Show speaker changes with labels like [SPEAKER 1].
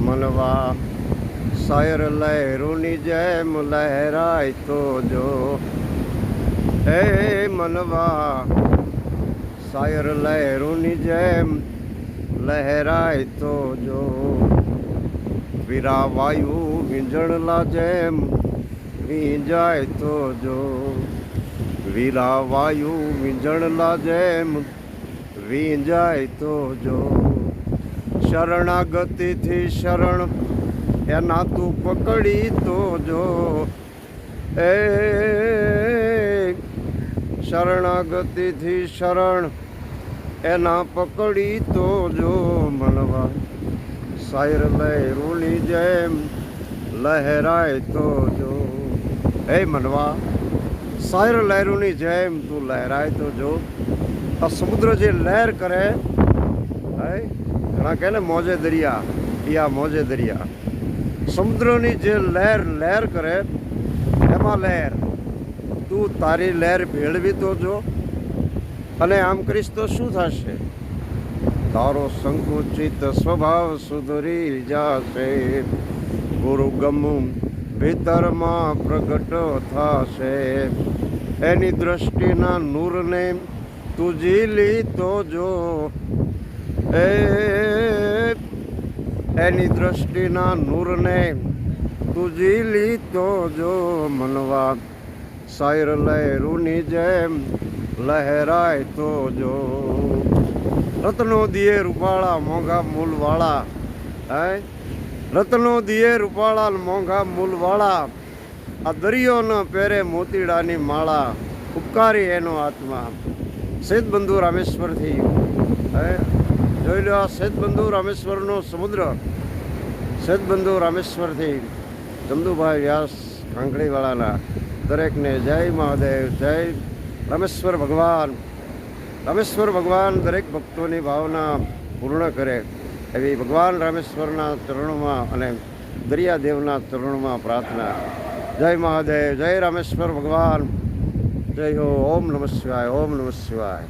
[SPEAKER 1] મનવા શાયર લહેરોની જેમ લહેરાય તો જો, હે મનવા શાયર લહેરોની જેમ લહેરાય તો જો, વીરા વાયુ વીંજણલા જેમ વીંજાય તો જો, વીરા વાયુ વીંજણલા જેમ વીંજાય તો જો, શરણાગતિથી શરણ એના તું પકડી તો જો, એ શરણાગતિથી શરણ એના પકડી તો જો, મનવા શાયર લહેરોની જેમ લહેરાય તો જો, હે મનવા શાયર લહેરોની જેમ તું લહેરાય તો જો. આ સમુદ્ર જે લહેર કરે, હે ઘણા કહે ને મોજે દરિયા પિયા મોજે દરિયા, સમુદ્રની જે લહેર કરે એમાં લહેર તું તારી લહેર ભેળવી તો જો. અને આમ કરીશ તો શું થશે? તારો સંકુચિત સ્વભાવ સુધરી જશે, ગુરુગમ ભીતરમાં પ્રગટ થશે, એની દ્રષ્ટિના નૂરને તું ઝીલી તો જો, એની દ્રષ્ટિના નૂરને તું ઝીલી તો જો, મનવા શાયર લહેરોની જેમ લહેરાય તો જો. રત્નો દિયે રૂપાળા મોંઘા મૂલવાળા, હે રત્નો દિયે રૂપાળા મોંઘા મૂલવાળા, આ દરિયો ન પહેરે મોતીડાની માળા, ઉપકારી એનો આત્મા. સેતબંધુ રામેશ્વરથી, હે જોઈ લો આ સેતબંધુ રામેશ્વરનો સમુદ્ર. સેતબંધુ રામેશ્વરથી જમદુભાઈ વ્યાસ કાંકડીવાળાના દરેકને જય મહાદેવ, જય રામેશ્વર ભગવાન. રામેશ્વર ભગવાન દરેક ભક્તોની ભાવના પૂર્ણ કરે એવી ભગવાન રામેશ્વરના ચરણોમાં અને દરિયાદેવના ચરણોમાં પ્રાર્થના. જય મહાદેવ, જય રામેશ્વર ભગવાન, જય હો. ઓમ નમઃ શિવાય, ઓમ નમઃ શિવાય.